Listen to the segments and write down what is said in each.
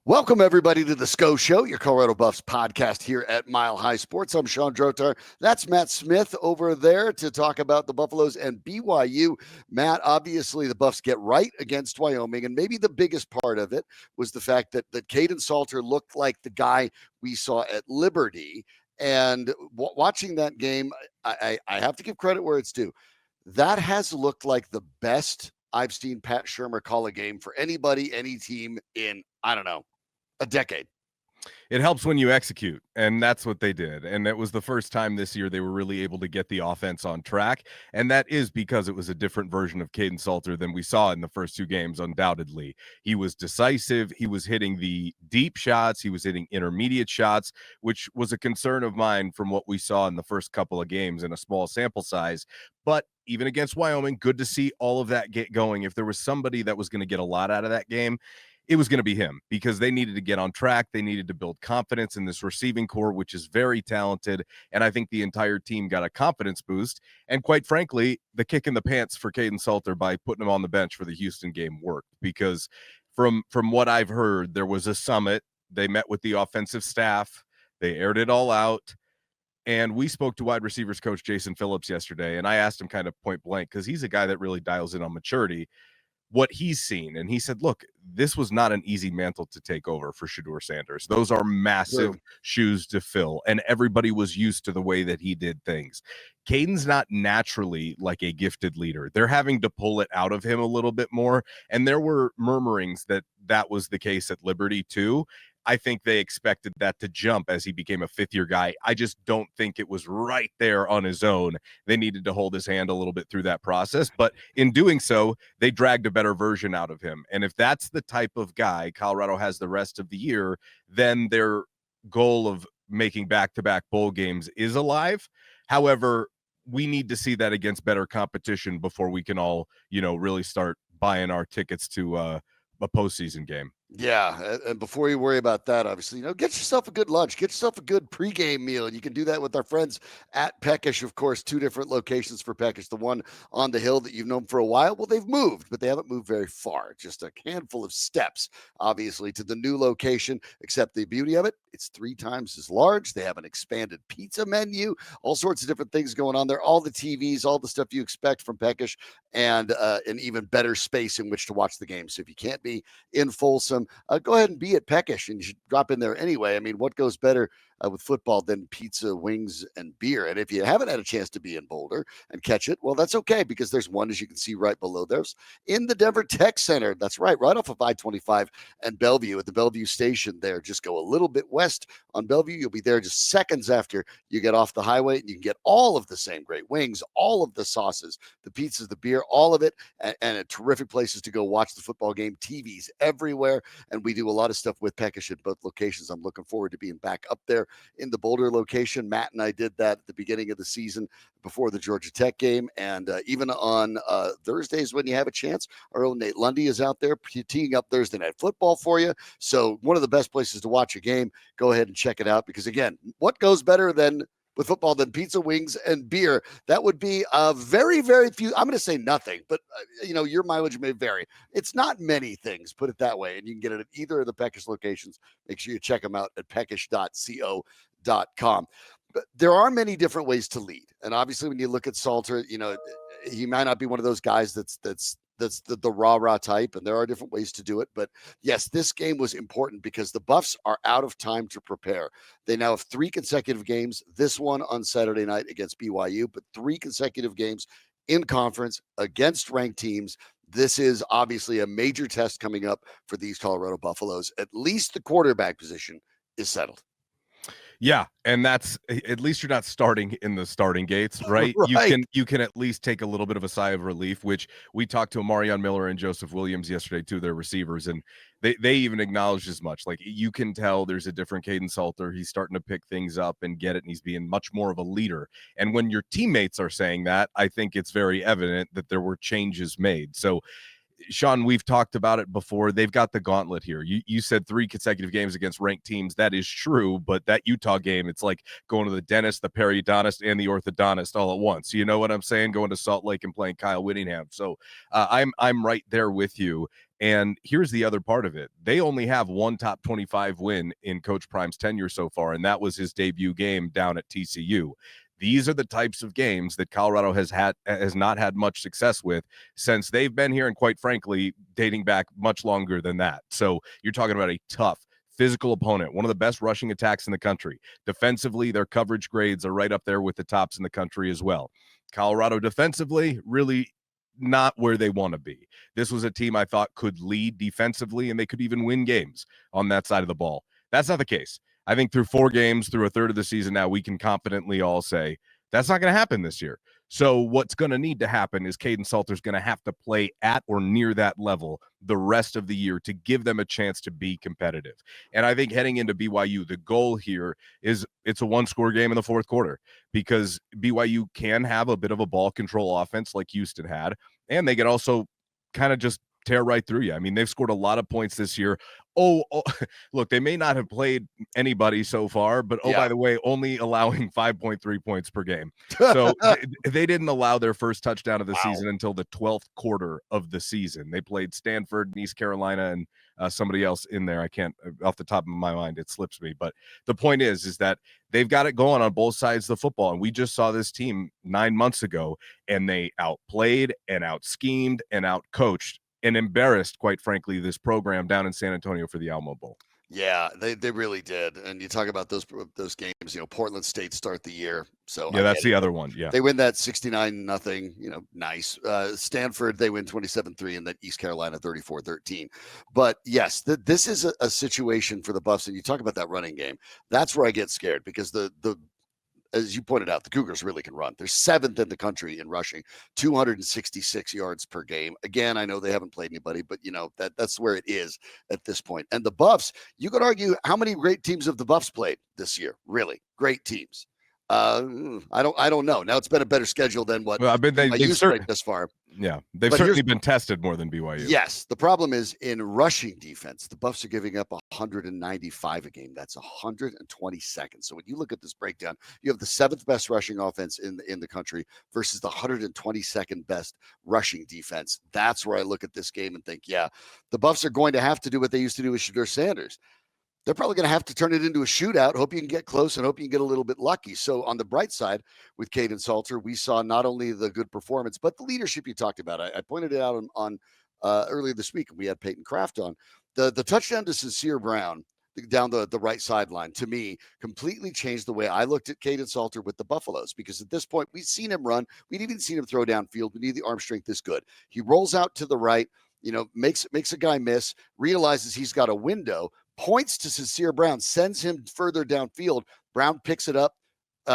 Welcome, everybody, to the Sko Show, your Colorado Buffs podcast here at Mile High Sports. I'm Sean Drotar. That's Matt Smith over there to talk about the Buffaloes and BYU. Matt, obviously, the Buffs get right against Wyoming, and maybe the biggest part of it was the fact that Kaden Salter looked like the guy we saw at Liberty. And watching that game, I have to give credit where it's due. That has looked like the best I've seen Pat Shurmur call a game for anybody, any team in, I don't know, a decade. It helps when you execute, and that's what they did. And it was the first time this year they were really able to get the offense on track, and that is because it was a different version of Kaden Salter than we saw in the first two games, undoubtedly. He was decisive, he was hitting the deep shots, he was hitting intermediate shots, which was a concern of mine from what we saw in the first couple of games in a small sample size. But even against Wyoming, good to see all of that get going. If there was somebody that was going to get a lot out of that game, it was going to be him, because they needed to get on track. They needed to build confidence in this receiving core, which is very talented. And I think the entire team got a confidence boost. And quite frankly, the kick in the pants for Kaden Salter by putting him on the bench for the Houston game worked, because from what I've heard, there was a summit. They met with the offensive staff. They aired it all out. And we spoke to wide receivers coach Jason Phillips yesterday, and I asked him kind of point blank, because he's a guy that really dials in on maturity, what he's seen. And he said, look, this was not an easy mantle to take over for Deion Sanders. Those are massive shoes to fill, and everybody was used to the way that he did things. Kaden's not naturally like a gifted leader. They're having to pull it out of him a little bit more, and there were murmurings that was the case at Liberty too. I think they expected that to jump as he became a fifth-year guy. I just don't think it was right there on his own. They needed to hold his hand a little bit through that process. But in doing so, they dragged a better version out of him. And if that's the type of guy Colorado has the rest of the year, then their goal of making back-to-back bowl games is alive. However, we need to see that against better competition before we can all, really start buying our tickets to a postseason game. Yeah, and before you worry about that, obviously, get yourself a good lunch, get yourself a good pregame meal, and you can do that with our friends at Peckish. Of course, two different locations for Peckish. The one on the hill that you've known for a while, well, they've moved, but they haven't moved very far. Just a handful of steps, obviously, to the new location. Except the beauty of it, it's 3 times as large. They have an expanded pizza menu, all sorts of different things going on there. All the TVs, all the stuff you expect from Peckish, and an even better space in which to watch the game. So if you can't be in Folsom, go ahead and be at Peckish, and you should drop in there anyway. I mean, what goes better with football than pizza, wings, and beer? And if you haven't had a chance to be in Boulder and catch it, well, that's okay, because there's one, as you can see right below there's in the Denver Tech Center. That's right off of I-25 and Bellevue at the Bellevue station there. Just go a little bit west on Bellevue. You'll be there just seconds after you get off the highway, and you can get all of the same great wings, all of the sauces, the pizzas, the beer, all of it, and a terrific places to go watch the football game. TVs everywhere. And we do a lot of stuff with Peckish at both locations. I'm looking forward to being back up there in the Boulder location. Matt and I did that at the beginning of the season before the Georgia Tech game. And even on Thursdays when you have a chance, our own Nate Lundy is out there teeing up Thursday Night Football for you. So one of the best places to watch a game. Go ahead and check it out, because, again, what goes better than with football than pizza, wings, and beer? That would be very, very few. I'm going to say nothing, but your mileage may vary. It's not many things, put it that way. And you can get it at either of the Peckish locations. Make sure you check them out at peckish.co.com. But there are many different ways to lead. And obviously, when you look at Salter, he might not be one of those guys that's the rah-rah type, and there are different ways to do it. But yes, this game was important because the Buffs are out of time to prepare. They now have 3 consecutive games, this one on Saturday night against BYU, but 3 consecutive games in conference against ranked teams. This is obviously a major test coming up for these Colorado Buffaloes. At least the quarterback position is settled. Yeah, and that's, at least you're not starting in the starting gates, right? You can at least take a little bit of a sigh of relief, which we talked to Amarion Miller and Joseph Williams yesterday, too, their receivers, and they even acknowledged as much. Like, you can tell there's a different Kaden Salter. He's starting to pick things up and get it, and he's being much more of a leader. And when your teammates are saying that, I think it's very evident that there were changes made. So, Sean, we've talked about it before. They've got the gauntlet here. You said 3 consecutive games against ranked teams. That is true, but that Utah game, it's like going to the dentist, the periodontist, and the orthodontist all at once. You know what I'm saying? Going to Salt Lake and playing Kyle Whittingham. So I'm right there with you. And here's the other part of it. They only have one top 25 win in Coach Prime's tenure so far, and that was his debut game down at TCU. These are the types of games that Colorado has not had much success with since they've been here, and quite frankly, dating back much longer than that. So you're talking about a tough, physical opponent, one of the best rushing attacks in the country. Defensively, their coverage grades are right up there with the tops in the country as well. Colorado defensively, really not where they want to be. This was a team I thought could lead defensively, and they could even win games on that side of the ball. That's not the case. I think through 4 games, through a third of the season now, we can confidently all say that's not going to happen this year. So what's going to need to happen is Kaden Salter's going to have to play at or near that level the rest of the year to give them a chance to be competitive. And I think heading into BYU, the goal here is it's a 1-score game in the fourth quarter, because BYU can have a bit of a ball control offense like Houston had, and they can also kind of just tear right through you. I mean, they've scored a lot of points this year. Look, they may not have played anybody so far, but by the way, only allowing 5.3 points per game. So they didn't allow their first touchdown of the season until the 12th quarter of the season. They played Stanford, East Carolina, and somebody else in there. I can't, off the top of my mind, it slips me. But the point is that they've got it going on both sides of the football. And we just saw this team 9 months ago, and they outplayed and out-schemed and out-coached and embarrassed, quite frankly, this program down in San Antonio for the Alamo Bowl. Yeah, they really did. And you talk about those games, Portland State start the year. So yeah, that's the other one. Yeah. They win that 69-0, nice. Stanford, they win 27-3, and then East Carolina 34-13. But yes, this is a situation for the Buffs. And you talk about that running game. That's where I get scared, because the as you pointed out, the Cougars really can run. They're 7th in the country in rushing, 266 yards per game. Again, I know they haven't played anybody, but that's where it is at this point. And the Buffs, you could argue, how many great teams have the Buffs played this year? Really great teams. I don't know. Now it's been a better schedule than what BYU's played this far. Yeah, they've certainly been tested more than BYU. Yes, the problem is in rushing defense, the Buffs are giving up 195 a game. That's 122nd. So when you look at this breakdown, you have the 7th best rushing offense in the country versus the 122nd best rushing defense. That's where I look at this game and think, the Buffs are going to have to do what they used to do with Deion Sanders. They're probably going to have to turn it into a shootout. Hope you can get close and hope you can get a little bit lucky. So on the bright side with Kaden Salter, we saw not only the good performance, but the leadership you talked about. I pointed it out on earlier this week. We had Peyton Kraft on. The touchdown to Sincere Brown down the right sideline, to me, completely changed the way I looked at Kaden Salter with the Buffaloes, because at this point, we'd seen him run. We'd even seen him throw downfield. We need the arm strength this good. He rolls out to the right, makes a guy miss, realizes he's got a window, points to Sincere Brown, sends him further downfield. Brown picks it up.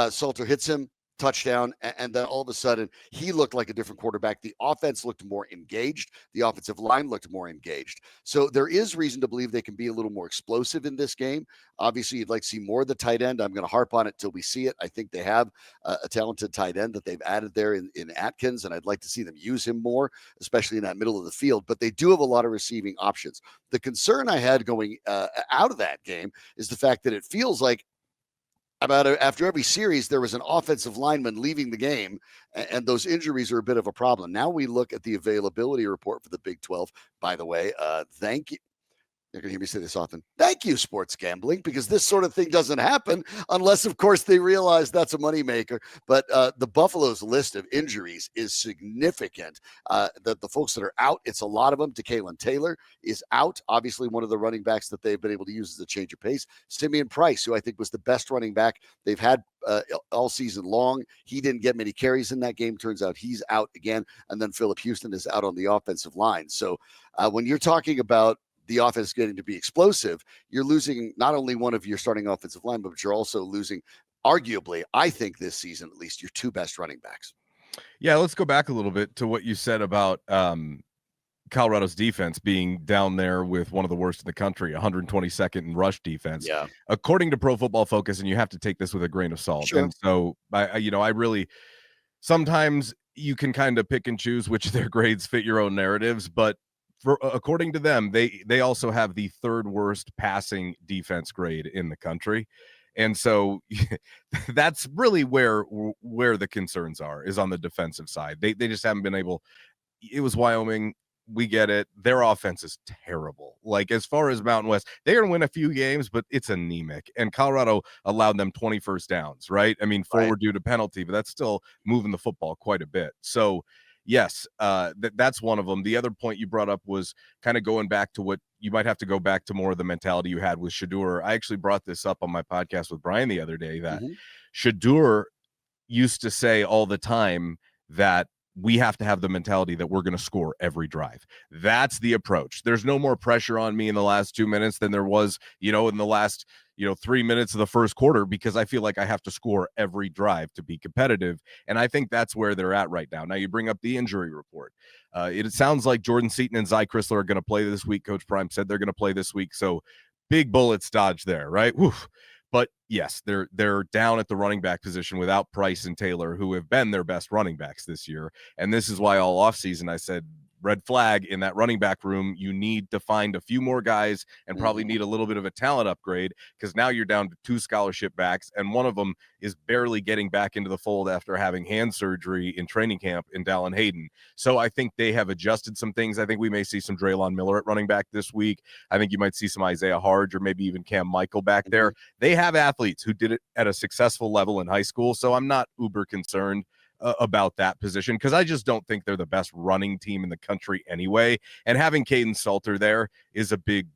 Salter hits him, touchdown. And then all of a sudden, he looked like a different quarterback. The offense looked more engaged. The offensive line looked more engaged. So there is reason to believe they can be a little more explosive in this game. Obviously, you'd like to see more of the tight end. I'm going to harp on it till we see it. I think they have a talented tight end that they've added there in Atkins, and I'd like to see them use him more, especially in that middle of the field. But they do have a lot of receiving options. The concern I had going out of that game is the fact that it feels like after every series, there was an offensive lineman leaving the game, and those injuries are a bit of a problem. Now we look at the availability report for the Big 12. By the way, thank you. You're going to hear me say this often. Thank you, sports gambling, because this sort of thing doesn't happen unless, of course, they realize that's a moneymaker. But the Buffalo's list of injuries is significant. The folks that are out, it's a lot of them. DeKalon Taylor is out, obviously one of the running backs that they've been able to use as a change of pace. Simeon Price, who I think was the best running back they've had all season long. He didn't get many carries in that game. Turns out he's out again. And then Phillip Houston is out on the offensive line. So when you're talking about the offense getting to be explosive, you're losing not only one of your starting offensive line, but you're also losing, arguably, I think this season at least, your 2 best running backs. Yeah, let's go back a little bit to what you said about Colorado's defense being down there with one of the worst in the country, 122nd in rush defense. Yeah. According to Pro Football Focus, and you have to take this with a grain of salt. Sure. And so, I really, sometimes you can kind of pick and choose which of their grades fit your own narratives, but according to them, they also have the 3rd worst passing defense grade in the country. And so that's really where the concerns are, is on the defensive side. They just haven't been able. It was Wyoming. we get it. Their offense is terrible. Like, as far as Mountain West, they're going to win a few games, but it's anemic. And Colorado allowed them 20 first downs, right? I mean, 4 were due to penalty, but that's still moving the football quite a bit. So, yes, that's one of them. The other point you brought up was kind of going back to what you might have to go back to more of the mentality you had with Shedeur. I actually brought this up on my podcast with Brian the other day that Shedeur used to say all the time that we have to have the mentality that we're going to score every drive. That's the approach. There's no more pressure on me in the last 2 minutes than there was, in the last, 3 minutes of the first quarter, because I feel like I have to score every drive to be competitive. And I think that's where they're at right now. Now, you bring up the injury report. It sounds like Jordan Seaton and Zy Chrysler are going to play this week. Coach Prime said they're going to play this week. So big bullets dodged there, right? Woof. But yes, they're down at the running back position without Price and Taylor, who have been their best running backs this year. And this is why all offseason I said, red flag in that running back room. You need to find a few more guys and probably need a little bit of a talent upgrade, because now you're down to 2 scholarship backs, and one of them is barely getting back into the fold after having hand surgery in training camp in Dallin Hayden. So I think they have adjusted some things. I think we may see some Draylon Miller at running back this week. I think you might see some Isaiah Harge or maybe even Cam Michael back there. They have athletes who did it at a successful level in high school, so I'm not uber concerned about that position, because I just don't think they're the best running team in the country anyway. And having Kaden Salter there is a big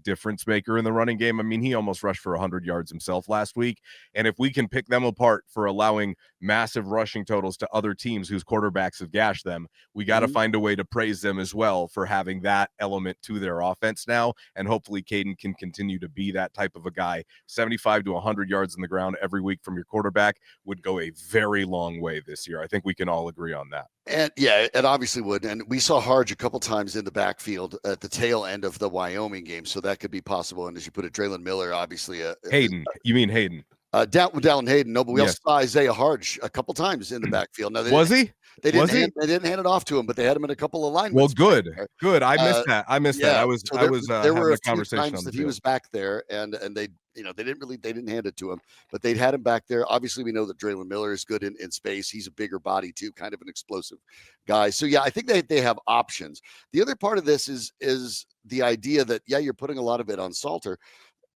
difference maker in the running game. I mean, he almost rushed for 100 yards himself last week. And if we can pick them apart for allowing massive rushing totals to other teams whose quarterbacks have gashed them, we got to find a way to praise them as well for having that element to their offense now. And hopefully Kaden can continue to be that type of a guy. 75 to 100 yards on the ground every week from your quarterback would go a very long way this year. I think we can all agree on that. And yeah, it obviously would. And we saw Harge a couple times in the backfield at the tail end of the Wyoming game, so that could be possible. And as you put it, Draylon Miller, obviously. Hayden, you mean Hayden? Dallin Hayden. No, but we also saw Isaiah Harge a couple times in the backfield. Now, was he? They didn't hand it off to him, but they had him in a couple of alignments. Well, good. I missed that. I missed that. I was there were having a a conversation times that he was back there, and they didn't hand it to him, but they'd had him back there. Obviously, we know that Draylon Miller is good in space. He's a bigger body too, kind of an explosive guy. So yeah, I think they have options. The other part of this is the idea that you're putting a lot of it on Salter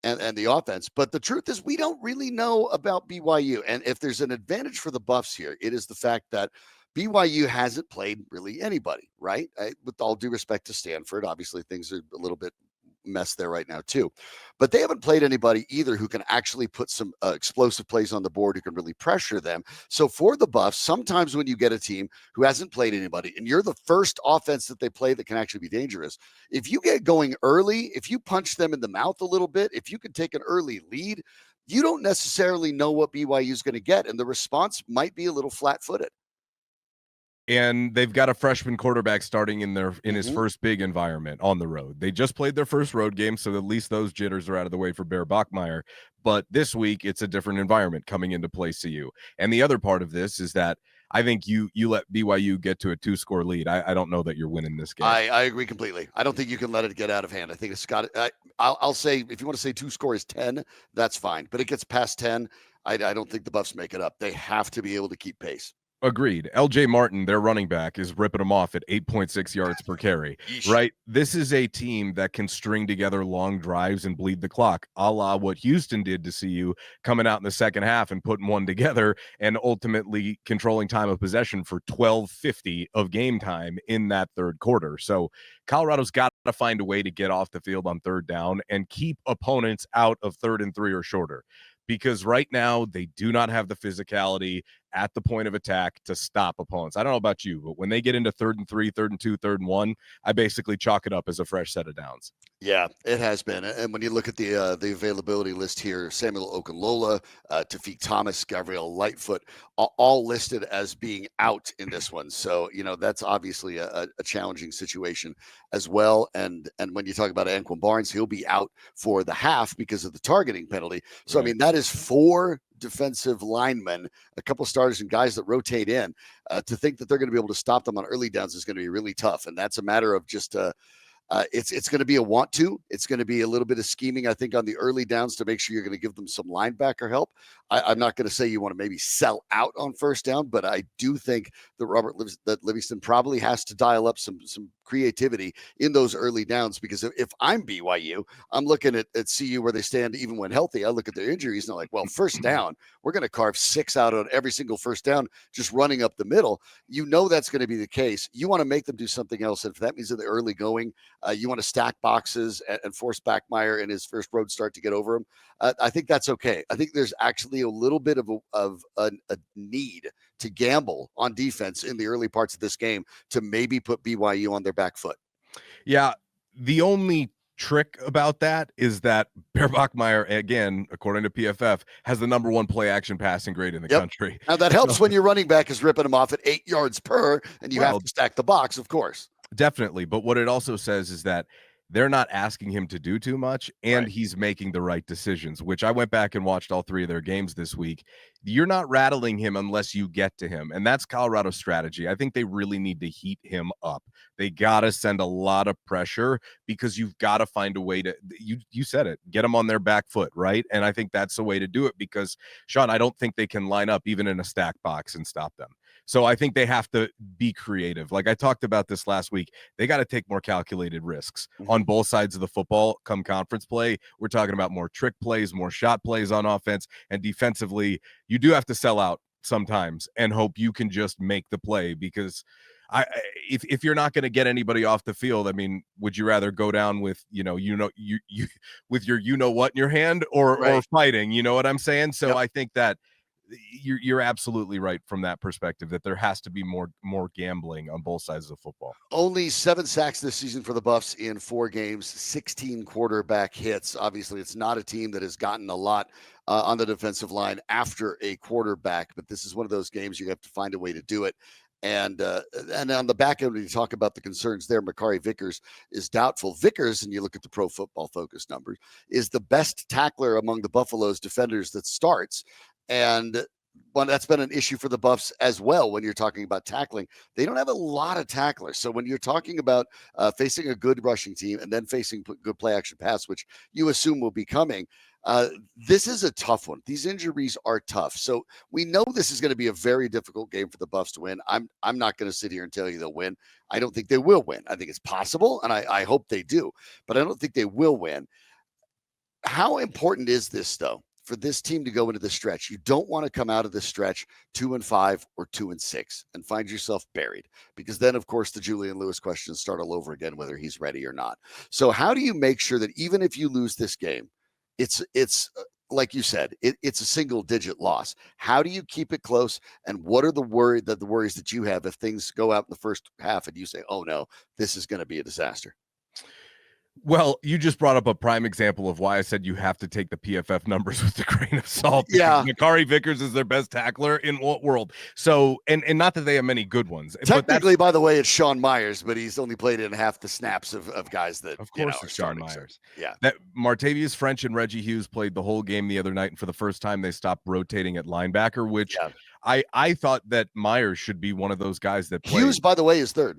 and the offense. But the truth is, we don't really know about BYU. And if there's an advantage for the Buffs here, it is the fact that BYU hasn't played really anybody, right? With all due respect to Stanford, obviously things are a little bit mess there right now too, but they haven't played anybody either who can actually put some explosive plays on the board, who can really pressure them. So for the Buffs, sometimes when you get a team who hasn't played anybody and you're the first offense that they play that can actually be dangerous, if you get going early, if you punch them in the mouth a little bit, if you can take an early lead, you don't necessarily know what BYU is going to get, and the response might be a little flat-footed. And they've got a freshman quarterback starting in his first big environment on the road. They just played their first road game, so at least those jitters are out of the way for Bear Bachmeier. But this week, it's a different environment coming into play CU. And the other part of this is that I think you let BYU get to a 2-score lead. I don't know that you're winning this game. I agree completely. I don't think you can let it get out of hand. I think it's got it. I'll say, if you want to say 2-score is 10, that's fine. But it gets past 10, I don't think the Buffs make it up. They have to be able to keep pace. Agreed. LJ Martin, their running back, is ripping them off at 8.6 yards per carry, right? This is a team that can string together long drives and bleed the clock, a la what Houston did to CU, coming out in the second half and putting one together and ultimately controlling time of possession for 12:50 of game time in that third quarter. So Colorado's got to find a way to get off the field on third down and keep opponents out of 3rd and 3 or shorter, because right now they do not have the physicality at the point of attack to stop opponents. I don't know about you, but when they get into 3rd and 3, 3rd and 2, 3rd and 1, I basically chalk it up as a fresh set of downs. Yeah, it has been. And when you look at the availability list here, Samuel Okunlola, Tafik Thomas, Gabriel Lightfoot, all listed as being out in this one. So, that's obviously a challenging situation as well. And when you talk about Anquan Barnes, he'll be out for the half because of the targeting penalty. So, right. I mean, that is 4 defensive linemen, a couple starters and guys that rotate in. To think that they're going to be able to stop them on early downs is going to be really tough. And that's a matter of just it's going to be a want to. It's going to be a little bit of scheming, I think, on the early downs to make sure you're going to give them some linebacker help. I'm not going to say you want to maybe sell out on first down, but I do think that Livingston probably has to dial up some creativity in those early downs. Because if I'm BYU, I'm looking at CU where they stand even when healthy. I look at their injuries and I'm like, well, first down, we're going to carve 6 out on every single first down, just running up the middle. You know that's going to be the case. You want to make them do something else. And if that means in the early going, you want to stack boxes and force Bachmeier in his first road start to get over him. I think that's okay. I think there's actually a little bit of a need to gamble on defense in the early parts of this game to maybe put BYU on their back foot. Yeah, the only trick about that is that Bear Bachmeier, again, according to PFF, has the number 1 play action passing grade in the country. Now that helps when your running back is ripping them off at 8 yards per, and you have to stack the box, of course. Definitely. But what it also says is that they're not asking him to do too much, and he's making the right decisions, which I went back and watched all 3 of their games this week. You're not rattling him unless you get to him, and that's Colorado's strategy. I think they really need to heat him up. They got to send a lot of pressure because you've got to find a way to, you said it, get them on their back foot, right? And I think that's the way to do it because, Sean, I don't think they can line up even in a stack box and stop them. So I think they have to be creative. Like I talked about this last week, they got to take more calculated risks on both sides of the football come conference play. We're talking about more trick plays, more shot plays on offense, and defensively, you do have to sell out sometimes and hope you can just make the play because if you're not going to get anybody off the field, I mean, would you rather go down with, you with your, what in your hand or fighting, you know what I'm saying? So I think that you're absolutely right from that perspective that there has to be more gambling on both sides of the football. Only 7 sacks this season for the Buffs in 4 games, 16 quarterback hits. Obviously, it's not a team that has gotten a lot on the defensive line after a quarterback, but this is one of those games you have to find a way to do it. And on the back end, when you talk about the concerns there, Makari Vickers is doubtful. Vickers, and you look at the Pro Football Focus numbers, is the best tackler among the Buffalo's defenders that starts. And that's been an issue for the Buffs as well when you're talking about tackling. They don't have a lot of tacklers. So when you're talking about facing a good rushing team and then facing good play action pass, which you assume will be coming, this is a tough one. These injuries are tough. So we know this is going to be a very difficult game for the Buffs to win. I'm not going to sit here and tell you they'll win. I don't think they will win. I think it's possible, and I hope they do, but I don't think they will win. How important is this, though, for this team to go into the stretch? You don't want to come out of this stretch 2-5 or 2-6 and find yourself buried, because then, of course, the Julian Lewis questions start all over again, whether he's ready or not. So how do you make sure that even if you lose this game, it's like you said, it's a single-digit loss? How do you keep it close? And what are the worries that you have if things go out in the first half and you say, oh, no, this is going to be a disaster? Well, you just brought up a prime example of why I said you have to take the PFF numbers with a grain of salt. Yeah. Makari Vickers is their best tackler in what world? So, and not that they have many good ones. Technically, by the way, it's Sean Myers, but he's only played in half the snaps of guys that, of course, it's Sean Myers. So, yeah. That Martavius French and Reggie Hughes played the whole game the other night, and for the first time, they stopped rotating at linebacker, which I thought that Myers should be one of those guys that played. Hughes, by the way, is third.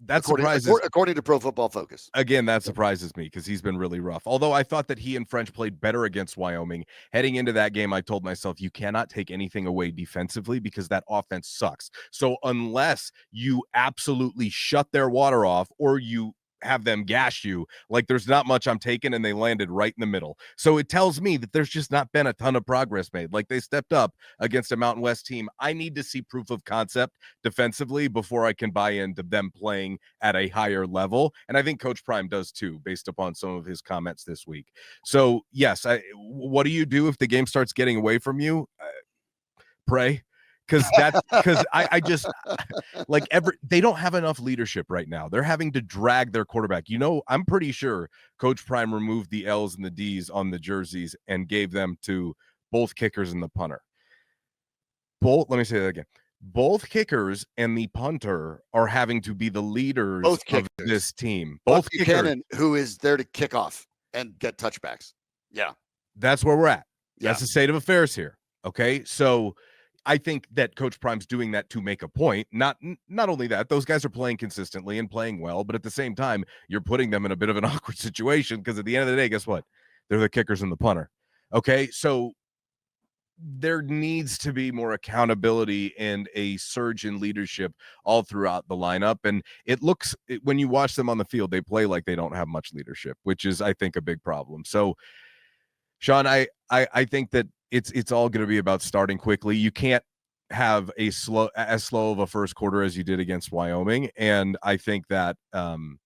That surprises according to Pro Football Focus. Again, that surprises me because he's been really rough. Although I thought that he and French played better against Wyoming. Heading into that game, I told myself, you cannot take anything away defensively because that offense sucks. So unless you absolutely shut their water off or you have them gash you, like there's not much I'm taking, and they landed right in the middle. So it tells me that there's just not been a ton of progress made. Like they stepped up against a Mountain West team. I need to see proof of concept defensively before I can buy into them playing at a higher level. And I think Coach Prime does too, based upon some of his comments this week. So yes, what do you do if the game starts getting away from you? Pray. Because I just like they don't have enough leadership right now. They're having to drag their quarterback. I'm pretty sure Coach Prime removed the L's and the D's on the jerseys and gave them to both kickers and the punter. Let me say that again. Both kickers and the punter are having to be the leaders of this team. Both Buchanan, who is there to kick off and get touchbacks. Yeah. That's where we're at. That's the state of affairs here. Okay. So I think that Coach Prime's doing that to make a point. Not only that, those guys are playing consistently and playing well, but at the same time, you're putting them in a bit of an awkward situation because at the end of the day, guess what? They're the kickers and the punter. Okay, so there needs to be more accountability and a surge in leadership all throughout the lineup. And when you watch them on the field, they play like they don't have much leadership, which is, I think, a big problem. So, Sean, I think that it's all going to be about starting quickly. You can't have as slow of a first quarter as you did against Wyoming. And I think that on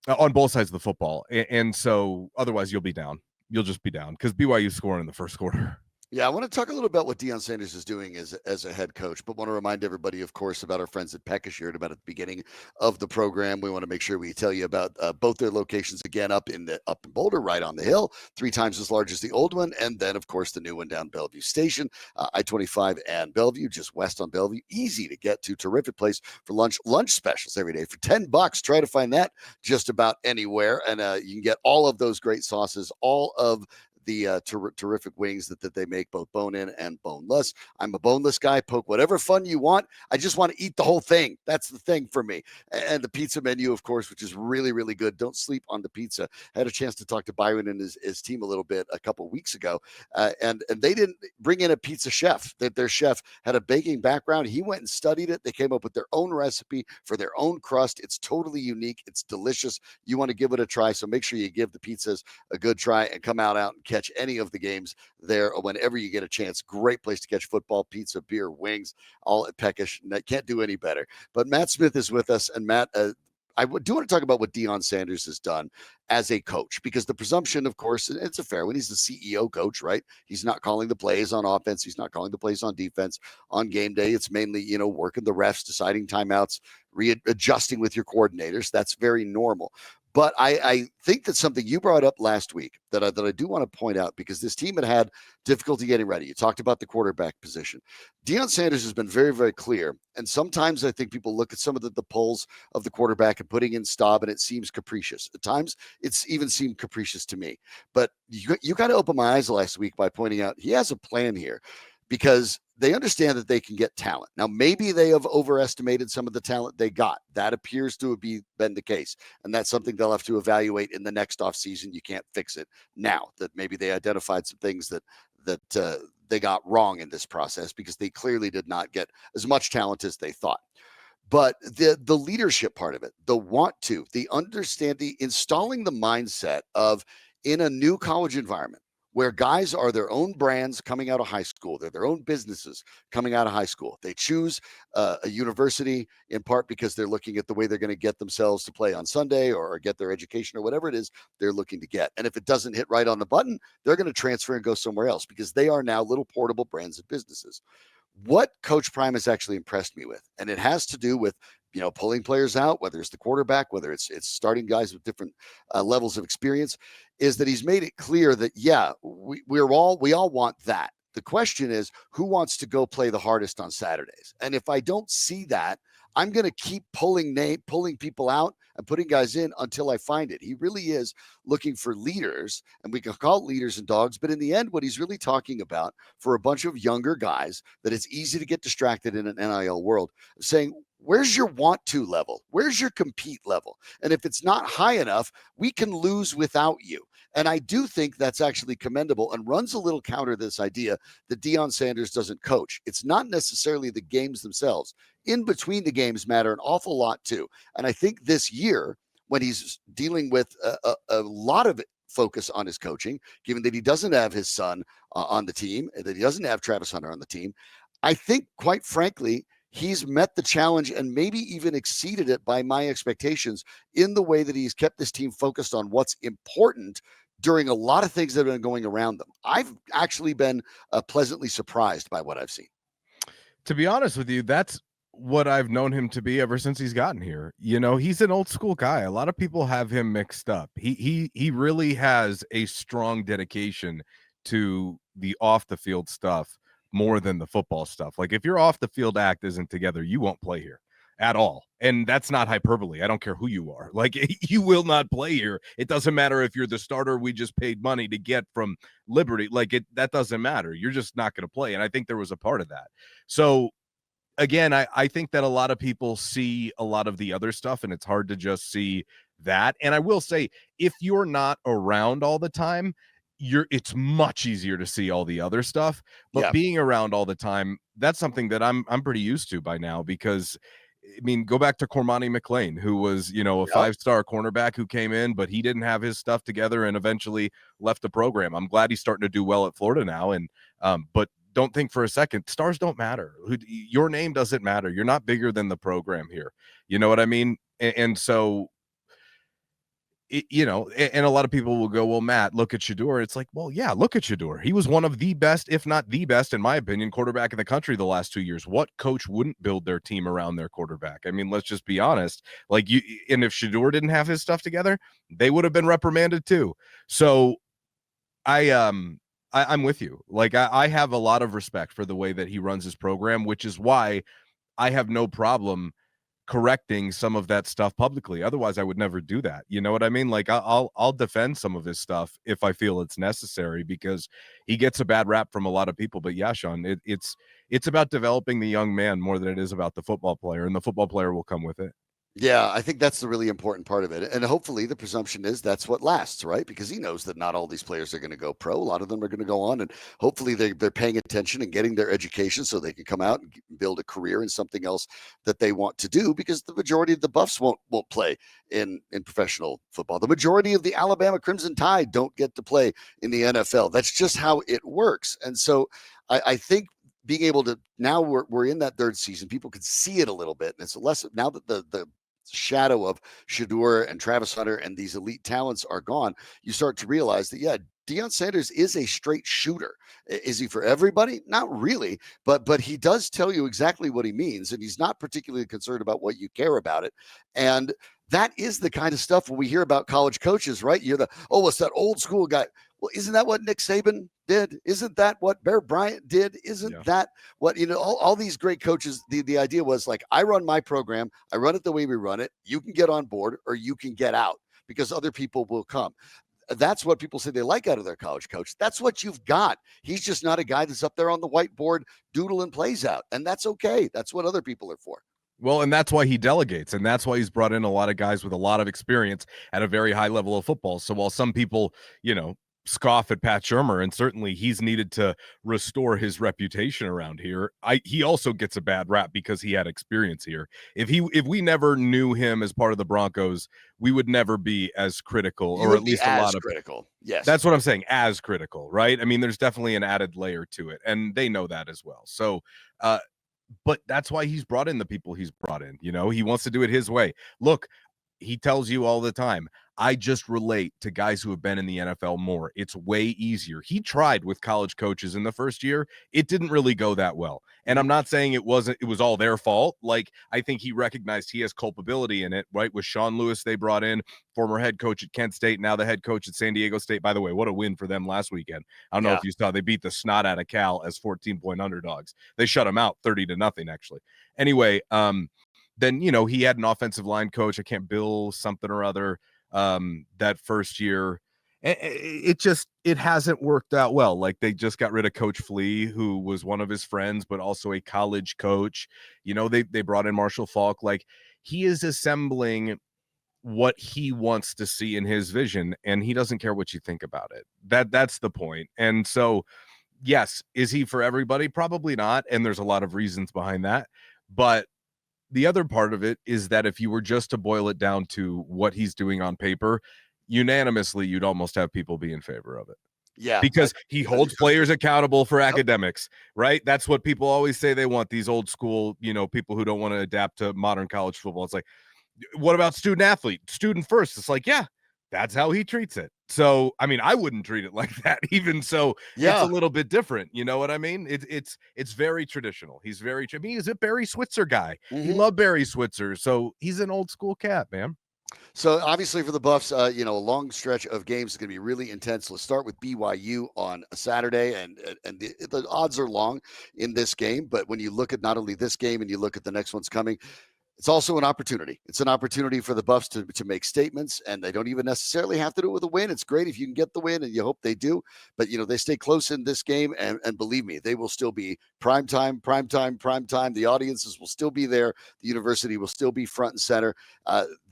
both sides of the football. And so otherwise you'll be down. You'll just be down because BYU scoring in the first quarter. Yeah, I want to talk a little about what Deion Sanders is doing as a head coach, but want to remind everybody, of course, about our friends at Peckish here about at the beginning of the program. We want to make sure we tell you about both their locations again up in Boulder, right on the hill, 3 times as large as the old one, and then of course the new one down Bellevue Station, I-25 and Bellevue, just west on Bellevue. Easy to get to, terrific place for lunch specials every day for $10. Try to find that just about anywhere, and you can get all of those great sauces, all of the terrific wings that they make, both bone-in and boneless. I'm a boneless guy. Poke whatever fun you want. I just want to eat the whole thing. That's the thing for me. And the pizza menu, of course, which is really, really good. Don't sleep on the pizza. I had a chance to talk to Byron and his team a little bit a couple of weeks ago, and they didn't bring in a pizza chef. That their chef had a baking background. He went and studied it. They came up with their own recipe for their own crust. It's totally unique. It's delicious. You want to give it a try, so make sure you give the pizzas a good try and come out and catch any of the games there whenever you get a chance. Great place to catch football, pizza, beer, wings, all at Peckish. Can't do any better. But Matt Smith is with us, and Matt, I do want to talk about what Deion Sanders has done as a coach, because the presumption, of course, it's a fair one. He's the CEO coach, right? He's not calling the plays on offense. He's not calling the plays on defense. On game day, it's mainly, working the refs, deciding timeouts, readjusting with your coordinators. That's very normal. But I think that something you brought up last week that I do want to point out, because this team had difficulty getting ready. You talked about the quarterback position. Deion Sanders has been very, very clear. And sometimes I think people look at some of the polls of the quarterback and putting in Staub, and it seems capricious. At times, it's even seemed capricious to me. But you got to open my eyes last week by pointing out he has a plan here, because they understand that they can get talent. Now, maybe they have overestimated some of the talent they got. That appears to have been the case. And that's something they'll have to evaluate in the next offseason. You can't fix it now. That maybe they identified some things that they got wrong in this process, because they clearly did not get as much talent as they thought. But the leadership part of it, the understanding, installing the mindset of, in a new college environment, where guys are their own brands coming out of high school. They're their own businesses coming out of high school. They choose a university in part because they're looking at the way they're going to get themselves to play on Sunday, or get their education, or whatever it is they're looking to get. And if it doesn't hit right on the button, they're going to transfer and go somewhere else, because they are now little portable brands of businesses. What Coach Prime has actually impressed me with, and it has to do with, pulling players out, whether it's the quarterback, whether it's starting guys with different levels of experience, is that he's made it clear that, we all want that. The question is, who wants to go play the hardest on Saturdays? And if I don't see that, I'm going to keep pulling people out and putting guys in until I find it. He really is looking for leaders, and we can call it leaders and dogs. But in the end, what he's really talking about for a bunch of younger guys, that it's easy to get distracted in an NIL world, saying, where's your want to level? Where's your compete level? And if it's not high enough, we can lose without you. And I do think that's actually commendable, and runs a little counter to this idea that Deion Sanders doesn't coach. It's not necessarily the games themselves. In between the games matter an awful lot too. And I think this year, when he's dealing with a lot of focus on his coaching, given that he doesn't have his son on the team, and that he doesn't have Travis Hunter on the team, I think, quite frankly, he's met the challenge and maybe even exceeded it by my expectations, in the way that he's kept this team focused on what's important during a lot of things that have been going around them. I've actually been pleasantly surprised by what I've seen. To be honest with you, that's what I've known him to be ever since he's gotten here. He's an old school guy. A lot of people have him mixed up. He really has a strong dedication to the off the field stuff more than the football stuff. Like, if your off the field act isn't together, you won't play here at all. And that's not hyperbole. I don't care who you are. Like, you will not play here. It doesn't matter if you're the starter we just paid money to get from Liberty. That doesn't matter. You're just not going to play. And I think there was a part of that. So again, I think that a lot of people see a lot of the other stuff, and it's hard to just see that. And I will say, if you're not around all the time, it's much easier to see all the other stuff, but Yeah. being around all the time, that's something that I'm pretty used to by now. Because I mean, go back to Cormani McLean, who was, a Yep. 5-star cornerback who came in, but he didn't have his stuff together and eventually left the program. I'm glad he's starting to do well at Florida now. And but don't think for a second, stars don't matter. Your name doesn't matter. You're not bigger than the program here. You know what I mean? And so and a lot of people will go, well, Matt, look at Shedeur. It's like, well, yeah, look at Shedeur. He was one of the best, if not the best, in my opinion, quarterback in the country the last 2 years. What coach wouldn't build their team around their quarterback? I mean, let's just be honest. And if Shedeur didn't have his stuff together, they would have been reprimanded too. So I'm with you. Like, I have a lot of respect for the way that he runs his program, which is why I have no problem correcting some of that stuff publicly. Otherwise, I would never do that. You know what I mean? Like, I'll defend some of his stuff if I feel it's necessary, because he gets a bad rap from a lot of people. But yeah, Sean, it's about developing the young man more than it is about the football player, and the football player will come with it. Yeah, I think that's the really important part of it. And hopefully the presumption is that's what lasts, right? Because he knows that not all these players are going to go pro. A lot of them are going to go on, and hopefully they're paying attention and getting their education so they can come out and build a career in something else that they want to do, because the majority of the Buffs won't play in professional football. The majority of the Alabama Crimson Tide don't get to play in the NFL. That's just how it works. And so I think being able to, now we're in that third season, people can see it a little bit. And it's less now that the shadow of Shedeur and Travis Hunter and these elite talents are gone, you start to realize that, yeah, Deion Sanders is a straight shooter. Is he for everybody? Not really, but he does tell you exactly what he means, and he's not particularly concerned about what you care about it. And that is the kind of stuff when we hear about college coaches, right? You're it's that old school guy. Well, isn't that what Nick Saban did? Isn't that what Bear Bryant did? Isn't that what, all these great coaches, the idea was like, I run my program, I run it the way we run it. You can get on board or you can get out, because other people will come. That's what people say they like out of their college coach. That's what you've got. He's just not a guy that's up there on the whiteboard doodling plays out. And that's okay. That's what other people are for. Well, and that's why he delegates, and that's why he's brought in a lot of guys with a lot of experience at a very high level of football. So while some people, scoff at Pat Shurmur, and certainly he's needed to restore his reputation around here, he also gets a bad rap because he had experience here. If we never knew him as part of the Broncos, we would never be as critical, or at least a lot of critical. Yes, that's what I'm saying, as critical, right? I mean, there's definitely an added layer to it, and they know that as well. So, but that's why he's brought in the people he's brought in. He wants to do it his way. Look, he tells you all the time, I just relate to guys who have been in the NFL more. It's way easier. He tried with college coaches in the first year. It didn't really go that well. And I'm not saying it was all their fault. Like, I think he recognized he has culpability in it, right? With Sean Lewis, they brought in, former head coach at Kent State, now the head coach at San Diego State. By the way, what a win for them last weekend. I don't know if you saw, they beat the snot out of Cal as 14-point underdogs. They shut them out 30-0, actually. Anyway, then, he had an offensive line coach, Bill something or other, that first year. It hasn't worked out well. Like, they just got rid of Coach Flea, who was one of his friends, but also a college coach. They brought in Marshall Faulk. Like, he is assembling what he wants to see in his vision, and he doesn't care what you think about it. That's the point. And so, yes, is he for everybody? Probably not. And there's a lot of reasons behind that. But the other part of it is that if you were just to boil it down to what he's doing on paper, unanimously, you'd almost have people be in favor of it. Yeah. Because he holds players accountable for academics, right? That's what people always say they want, these old school, people who don't want to adapt to modern college football. It's like, what about student athlete? Student first. It's like, yeah, that's how he treats it. So, I mean, I wouldn't treat it like that. Even so, it's a little bit different. You know what I mean? It's very traditional. He's he's a Barry Switzer guy. He loved Barry Switzer. So he's an old school cat, man. So obviously for the Buffs, a long stretch of games is going to be really intense. Let's start with BYU on a Saturday, and the odds are long in this game. But when you look at not only this game and you look at the next one's coming, it's also an opportunity. It's an opportunity for the Buffs to make statements, and they don't even necessarily have to do it with a win. It's great if you can get the win, and you hope they do. But, they stay close in this game, and believe me, they will still be prime time. The audiences will still be there. The university will still be front and center.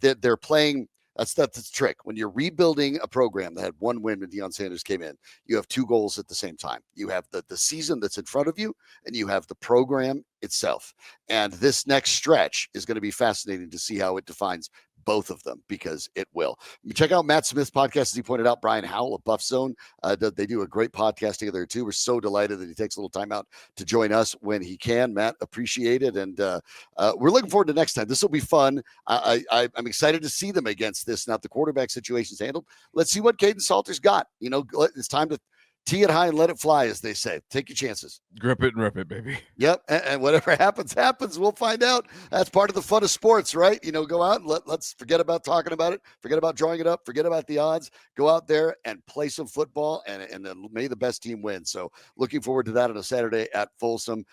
They're playing That's the trick. When you're rebuilding a program that had one win when Deion Sanders came in, you have two goals at the same time. You have the season that's in front of you, and you have the program itself. And this next stretch is going to be fascinating to see how it defines both of them, because it will. Check out Matt Smith's podcast, as he pointed out. Brian Howell of Buff Zone, they do a great podcast together too. We're so delighted that he takes a little time out to join us when he can. Matt, appreciate it, and we're looking forward to next time. This will be fun. I'm excited to see them against this. Now the quarterback situation's handled. Let's see what Kaden Salter's got. It's time to tee it high and let it fly, as they say. Take your chances. Grip it and rip it, baby. Yep. And whatever happens. We'll find out. That's part of the fun of sports, right? Go out and let's forget about talking about it. Forget about drawing it up. Forget about the odds. Go out there and play some football, and then may the best team win. So looking forward to that on a Saturday at Folsom.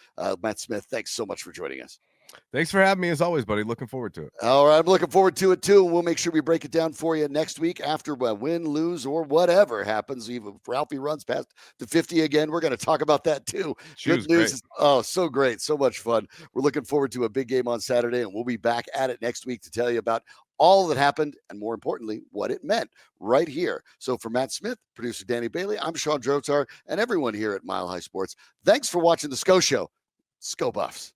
Matt Smith, thanks so much for joining us. Thanks for having me, as always, buddy. Looking forward to it. All right, I'm looking forward to it too. We'll make sure we break it down for you next week after win, lose, or whatever happens. Even if Ralphie runs past the 50 again, we're going to talk about that too. Good news. So great. So much fun. We're looking forward to a big game on Saturday, and we'll be back at it next week to tell you about all that happened, and more importantly, what it meant right here. So for Matt Smith, producer Danny Bailey, I'm Sean Drotar, and everyone here at Mile High Sports, thanks for watching the Sko Show. Sko Buffs.